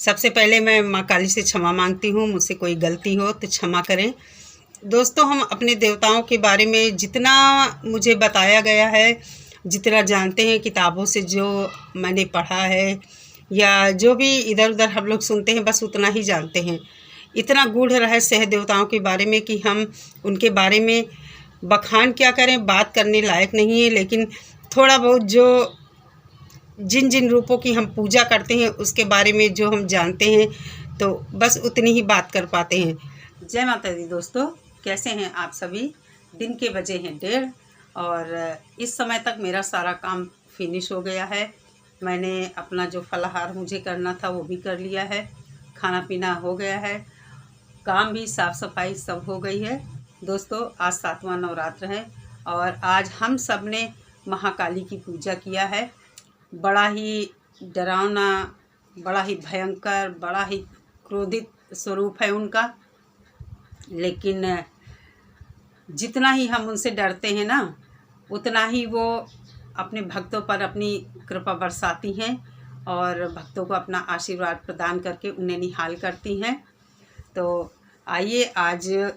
सबसे पहले मैं माँ काली से क्षमा मांगती हूँ, मुझसे कोई गलती हो तो क्षमा करें। दोस्तों, हम अपने देवताओं के बारे में जितना मुझे बताया गया है, जितना जानते हैं किताबों से, जो मैंने पढ़ा है या जो भी इधर उधर हम लोग सुनते हैं, बस उतना ही जानते हैं। इतना गूढ़ रहस्य है देवताओं के बारे में कि हम उनके बारे में बखान क्या करें, बात करने लायक नहीं है। लेकिन थोड़ा बहुत जो जिन जिन रूपों की हम पूजा करते हैं उसके बारे में जो हम जानते हैं, तो बस उतनी ही बात कर पाते हैं। जय माता दी दोस्तों, कैसे हैं आप सभी। दिन के बजे हैं 1:30 और इस समय तक मेरा सारा काम फिनिश हो गया है। मैंने अपना जो फलाहार मुझे करना था वो भी कर लिया है, खाना पीना हो गया है, काम भी साफ़ सफाई सब हो गई है। दोस्तों, आज 7वां नवरात्र है और आज हम सब ने महाकाली की पूजा किया है। बड़ा ही डरावना, बड़ा ही भयंकर, बड़ा ही क्रोधित स्वरूप है उनका। लेकिन जितना ही हम उनसे डरते हैं ना, उतना ही वो अपने भक्तों पर अपनी कृपा बरसाती हैं और भक्तों को अपना आशीर्वाद प्रदान करके उन्हें निहाल करती हैं। तो आइए आज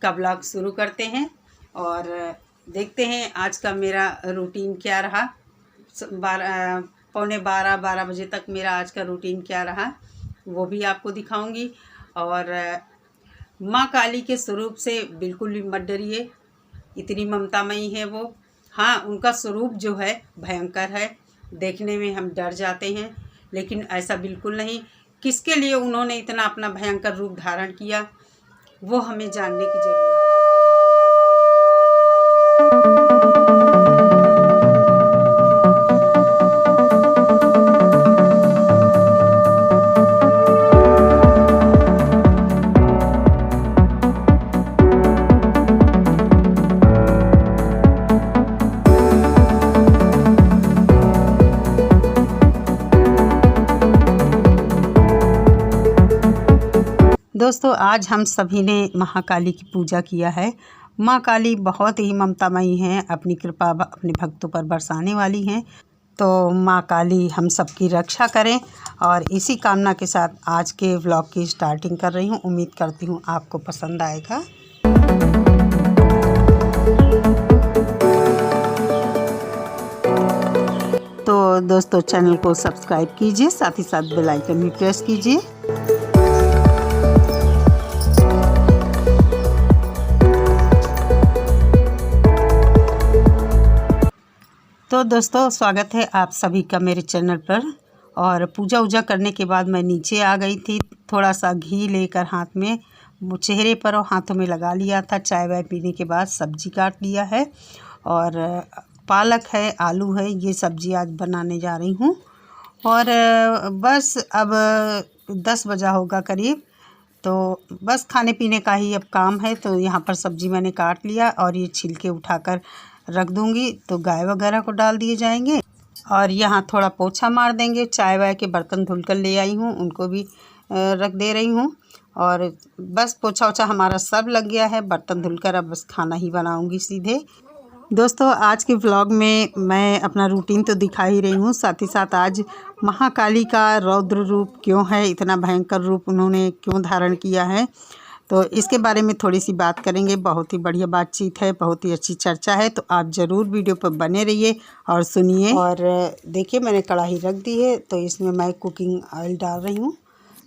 का ब्लॉग शुरू करते हैं और देखते हैं आज का मेरा रूटीन क्या रहा। 12 बजे तक मेरा आज का रूटीन क्या रहा वो भी आपको दिखाऊंगी। और माँ काली के स्वरूप से बिल्कुल भी मत डरिए, इतनी ममतामयी है वो। हाँ, उनका स्वरूप जो है भयंकर है, देखने में हम डर जाते हैं, लेकिन ऐसा बिल्कुल नहीं। किसके लिए उन्होंने इतना अपना भयंकर रूप धारण किया, वो हमें जानने की ज़रूरत है। दोस्तों, आज हम सभी ने महाकाली की पूजा किया है। माँ काली बहुत ही ममतामयी हैं, अपनी कृपा अपने भक्तों पर बरसाने वाली हैं। तो माँ काली हम सबकी रक्षा करें और इसी कामना के साथ आज के व्लॉग की स्टार्टिंग कर रही हूँ। उम्मीद करती हूँ आपको पसंद आएगा। तो दोस्तों, चैनल को सब्सक्राइब कीजिए, साथ ही साथ बेल आइकन भी प्रेस कीजिए। तो दोस्तों, स्वागत है आप सभी का मेरे चैनल पर। और पूजा वूजा करने के बाद मैं नीचे आ गई थी। थोड़ा सा घी लेकर हाथ में, चेहरे पर और हाथों में लगा लिया था। चाय वाय पीने के बाद सब्जी काट लिया है और पालक है, आलू है, ये सब्जी आज बनाने जा रही हूँ। और बस अब 10 बजा होगा करीब, तो बस खाने पीने का ही अब काम है। तो यहाँ पर सब्जी मैंने काट लिया और ये छिलके उठाकर रख दूँगी, तो गाय वगैरह को डाल दिए जाएंगे। और यहाँ थोड़ा पोछा मार देंगे। चाय वाय के बर्तन धुल कर ले आई हूँ, उनको भी रख दे रही हूँ। और बस पोछा वोछा हमारा सब लग गया है, बर्तन धुलकर अब बस खाना ही बनाऊँगी सीधे। दोस्तों, आज के व्लॉग में मैं अपना रूटीन तो दिखा ही रही हूँ, साथ ही साथ आज महाकाली का रौद्र रूप क्यों है, इतना भयंकर रूप उन्होंने क्यों धारण किया है, तो इसके बारे में थोड़ी सी बात करेंगे। बहुत ही बढ़िया बातचीत है, बहुत ही अच्छी चर्चा है, तो आप ज़रूर वीडियो पर बने रहिए और सुनिए। और देखिए, मैंने कढ़ाई रख दी है, तो इसमें मैं कुकिंग ऑयल डाल रही हूँ।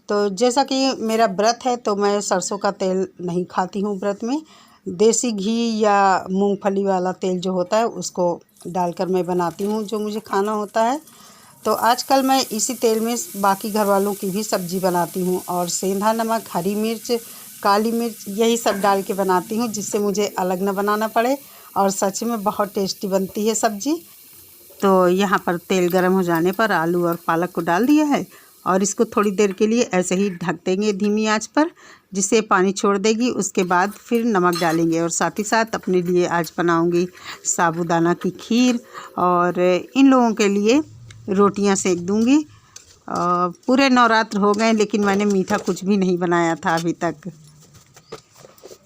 तो जैसा कि मेरा व्रत है, तो मैं सरसों का तेल नहीं खाती हूँ व्रत में। देसी घी या मूंगफली वाला तेल जो होता है उसको डालकर मैं बनाती हूँ जो मुझे खाना होता है। तो आजकल मैं इसी तेल में बाकी घर वालों की भी सब्ज़ी बनाती हूँ और सेंधा नमक, हरी मिर्च, काली मिर्च, यही सब डाल के बनाती हूँ, जिससे मुझे अलग न बनाना पड़े और सच में बहुत टेस्टी बनती है सब्ज़ी। तो यहाँ पर तेल गर्म हो जाने पर आलू और पालक को डाल दिया है और इसको थोड़ी देर के लिए ऐसे ही ढक देंगे धीमी आंच पर, जिससे पानी छोड़ देगी। उसके बाद फिर नमक डालेंगे और साथ ही साथ अपने लिए आज बनाऊंगी साबूदाना की खीर और इन लोगों के लिए रोटियां सेक दूंगी। पूरे नवरात्र हो गए लेकिन मैंने मीठा कुछ भी नहीं बनाया था अभी तक।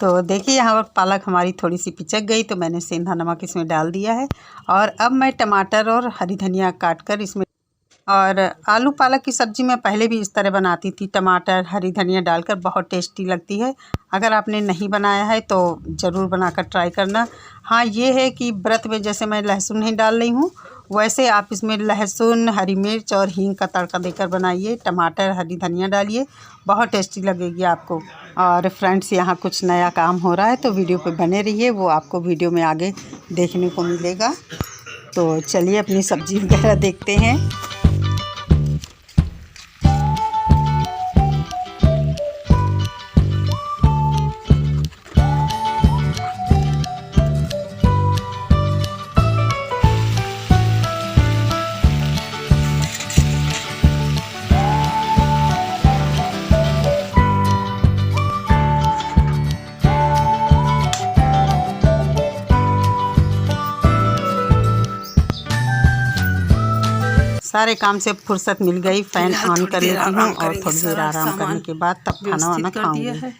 तो देखिए, यहाँ पर पालक हमारी थोड़ी सी पिचक गई, तो मैंने सेंधा नमक इसमें डाल दिया है। और अब मैं टमाटर और हरी धनिया काट कर इसमें और आलू पालक की सब्ज़ी मैं पहले भी इस तरह बनाती थी, टमाटर हरी धनिया डालकर, बहुत टेस्टी लगती है। अगर आपने नहीं बनाया है तो ज़रूर बनाकर ट्राई करना। हाँ, ये है कि व्रत में जैसे मैं लहसुन नहीं डाल रही हूँ, वैसे आप इसमें लहसुन हरी मिर्च और हींग का तड़का देकर बनाइए, टमाटर हरी धनिया डालिए, बहुत टेस्टी लगेगी आपको। और फ्रेंड्स, यहाँ कुछ नया काम हो रहा है तो वीडियो पे बने रहिए, वो आपको वीडियो में आगे देखने को मिलेगा। तो चलिए अपनी सब्ज़ी वगैरह देखते हैं। सारे काम से फुर्सत मिल गई, फ़ैन ऑन कर लेती हूँ और थोड़ी देर आराम करने के बाद तब खाना वाना खाऊंगी।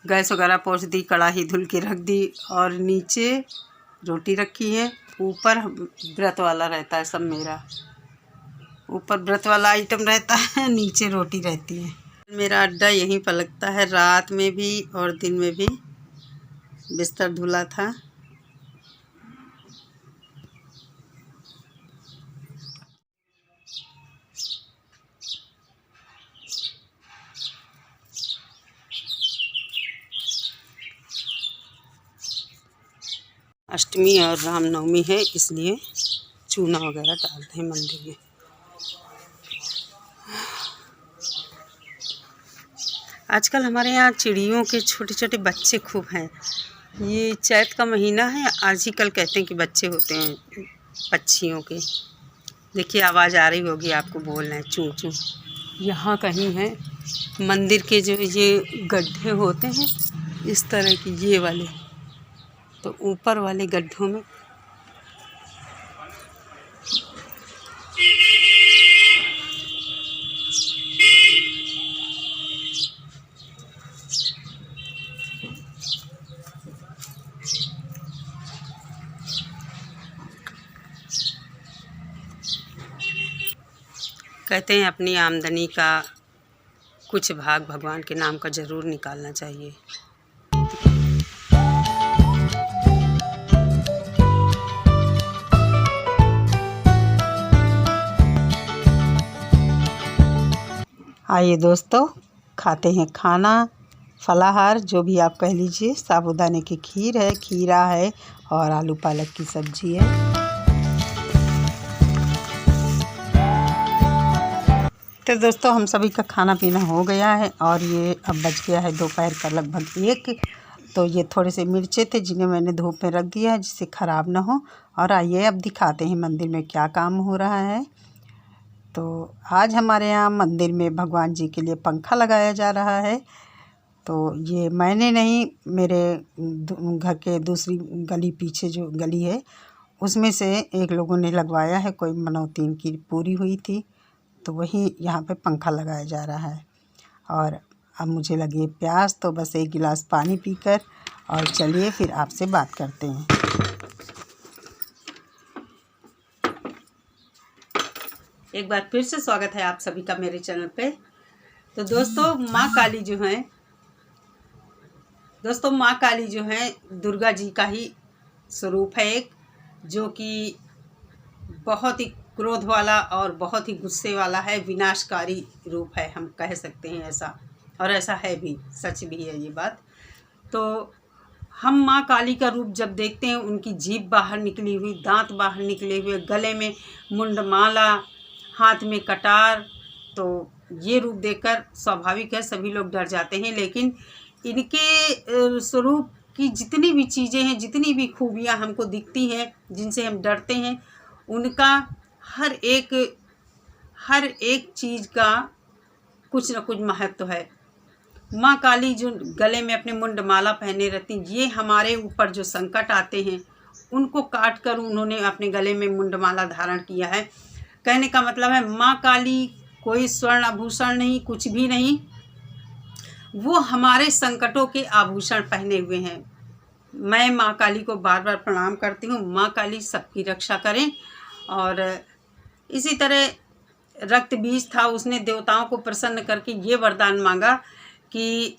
गैस वगैरह पोंछ दी, कढ़ाई धुल के रख दी और नीचे रोटी रखी है। ऊपर व्रत वाला रहता है सब मेरा, ऊपर व्रत वाला आइटम रहता है, नीचे रोटी रहती है। मेरा अड्डा यहीं पर लगता है, रात में भी और दिन में भी। बिस्तर धुला था। अष्टमी और रामनवमी है, इसलिए चूना वगैरह डालते हैं मंदिर में। आजकल हमारे यहाँ चिड़ियों के छोटे छोटे बच्चे खूब हैं। ये चैत का महीना है, आज ही कल कहते हैं कि बच्चे होते हैं पक्षियों के। देखिए आवाज़ आ रही होगी आपको, बोल रहे हैं चूं चूं। यहाँ कहीं है मंदिर के जो ये गड्ढे होते हैं इस तरह की, ये वाले, तो ऊपर वाले गड्ढों में कहते हैं अपनी आमदनी का कुछ भाग भगवान के नाम का ज़रूर निकालना चाहिए। आइए दोस्तों, खाते हैं खाना, फलाहार जो भी आप कह लीजिए। साबूदाने की खीर है, खीरा है और आलू पालक की सब्ज़ी है। तो दोस्तों, हम सभी का खाना पीना हो गया है और ये अब बज गया है दोपहर का लगभग 1। तो ये थोड़े से मिर्चे थे जिन्हें मैंने धूप में रख दिया है जिससे ख़राब ना हो। और आइए अब दिखाते हैं मंदिर में क्या काम हो रहा है। तो आज हमारे यहाँ मंदिर में भगवान जी के लिए पंखा लगाया जा रहा है। तो ये मैंने नहीं, मेरे घर के दूसरी गली पीछे जो गली है उसमें से एक लोगों ने लगवाया है, कोई मनौती इनकी पूरी हुई थी, तो वही यहाँ पे पंखा लगाया जा रहा है। और अब मुझे लगी प्यास, तो बस एक गिलास पानी पीकर और चलिए फिर आपसे बात करते हैं। एक बार फिर से स्वागत है आप सभी का मेरे चैनल पे। तो दोस्तों, माँ काली जो है दुर्गा जी का ही स्वरूप है एक, जो कि बहुत ही क्रोध वाला और बहुत ही गुस्से वाला है, विनाशकारी रूप है, हम कह सकते हैं ऐसा। और ऐसा है भी, सच भी है ये बात। तो हम माँ काली का रूप जब देखते हैं, उनकी जीभ बाहर निकली हुई, दांत बाहर निकले हुए, गले में मुंडमाला, हाथ में कटार, तो ये रूप देखकर स्वाभाविक है सभी लोग डर जाते हैं। लेकिन इनके स्वरूप की जितनी भी चीज़ें हैं, जितनी भी खूबियाँ हमको दिखती हैं जिनसे हम डरते हैं, उनका हर एक चीज़ का कुछ न कुछ महत्व है। माँ काली जो गले में अपने मुंडमाला पहने रहती, ये हमारे ऊपर जो संकट आते हैं उनको काट कर उन्होंने अपने गले में मुंडमाला धारण किया है। कहने का मतलब है माँ काली कोई स्वर्ण आभूषण नहीं, कुछ भी नहीं, वो हमारे संकटों के आभूषण पहने हुए हैं। मैं माँ काली को बार बार प्रणाम करती हूँ। माँ काली सबकी रक्षा करें। और इसी तरह रक्त बीज था, उसने देवताओं को प्रसन्न करके ये वरदान मांगा कि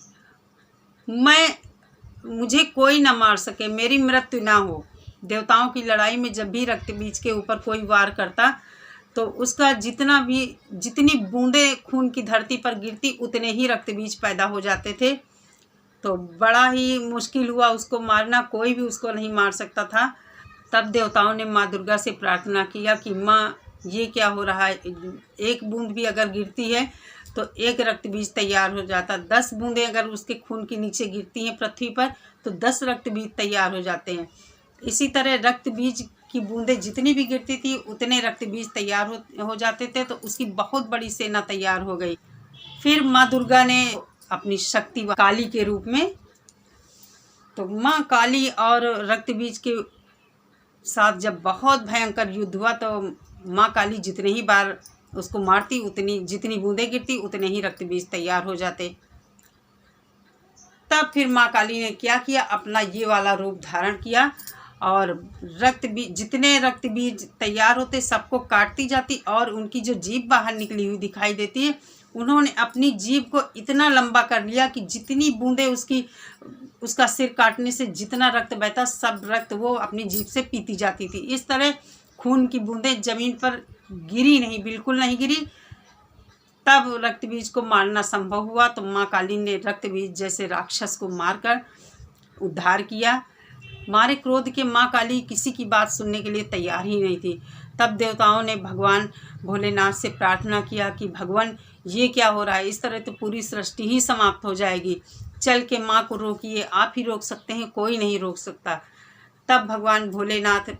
मुझे कोई ना मार सके, मेरी मृत्यु ना हो। देवताओं की लड़ाई में जब भी रक्त बीज के ऊपर कोई वार करता तो उसका जितनी बूंदें खून की धरती पर गिरती उतने ही रक्त बीज पैदा हो जाते थे। तो बड़ा ही मुश्किल हुआ उसको मारना, कोई भी उसको नहीं मार सकता था। तब देवताओं ने माँ दुर्गा से प्रार्थना किया कि माँ ये क्या हो रहा है, एक बूंद भी अगर गिरती है तो एक रक्त बीज तैयार हो जाता, 10 बूंदें अगर उसके खून के नीचे गिरती हैं पृथ्वी पर तो 10 रक्त बीज तैयार हो जाते हैं। इसी तरह रक्त बीज की बूंदें जितनी भी गिरती थी उतने रक्त बीज तैयार हो जाते थे। तो उसकी बहुत बड़ी सेना तैयार हो गई। फिर माँ दुर्गा ने अपनी शक्ति काली के रूप में, तो माँ काली और रक्त बीज के साथ जब बहुत भयंकर युद्ध हुआ तो माँ काली जितने ही बार उसको मारती जितनी बूंदें गिरती उतने ही रक्त बीज तैयार हो जाते। तब फिर माँ काली ने क्या किया, अपना ये वाला रूप धारण किया और जितने रक्त बीज तैयार होते सबको काटती जाती और उनकी जो जीभ बाहर निकली हुई दिखाई देती है, उन्होंने अपनी जीभ को इतना लंबा कर लिया कि जितनी बूंदें उसका सिर काटने से जितना रक्त बहता सब रक्त वो अपनी जीभ से पीती जाती थी। इस तरह खून की बूंदें जमीन पर गिरी नहीं, बिल्कुल नहीं गिरी। तब रक्त बीज को मारना संभव हुआ। तो माँ काली ने रक्त बीज जैसे राक्षस को मारकर उद्धार किया। मारे क्रोध के माँ काली किसी की बात सुनने के लिए तैयार ही नहीं थी। तब देवताओं ने भगवान भोलेनाथ से प्रार्थना किया कि भगवान ये क्या हो रहा है, इस तरह तो पूरी सृष्टि ही समाप्त हो जाएगी, चल के माँ को रोकिए, आप ही रोक सकते हैं, कोई नहीं रोक सकता। तब भगवान भोलेनाथ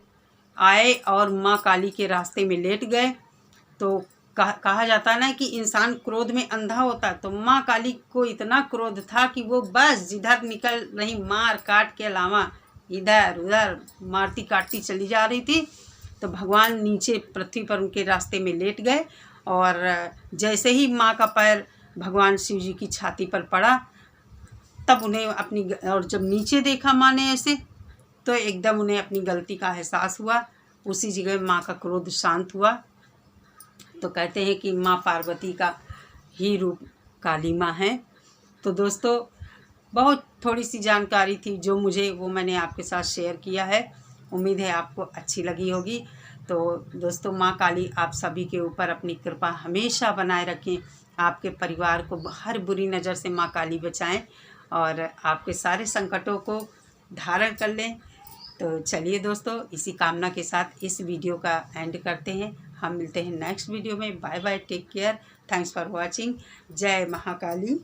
आए और माँ काली के रास्ते में लेट गए। तो कहा जाता है ना कि इंसान क्रोध में अंधा होता, तो माँ काली को इतना क्रोध था कि वो बस जिधर निकल रही मार काट के अलावा इधर उधर मारती काटती चली जा रही थी। तो भगवान नीचे पृथ्वी पर उनके रास्ते में लेट गए और जैसे ही माँ का पैर भगवान शिव जी की छाती पर पड़ा तब उन्हें और जब नीचे देखा माँ ने ऐसे तो एकदम उन्हें अपनी गलती का एहसास हुआ। उसी जगह माँ का क्रोध शांत हुआ। तो कहते हैं कि माँ पार्वती का ही रूप काली माँ है। तो दोस्तों बहुत थोड़ी सी जानकारी थी जो मुझे, वो मैंने आपके साथ शेयर किया है। उम्मीद है आपको अच्छी लगी होगी। तो दोस्तों माँ काली आप सभी के ऊपर अपनी कृपा हमेशा बनाए रखें, आपके परिवार को हर बुरी नज़र से माँ काली बचाएं और आपके सारे संकटों को धारण कर लें। तो चलिए दोस्तों इसी कामना के साथ इस वीडियो का एंड करते हैं। हम मिलते हैं नेक्स्ट वीडियो में। Bye bye, take care, thanks for watching. जय महाकाली।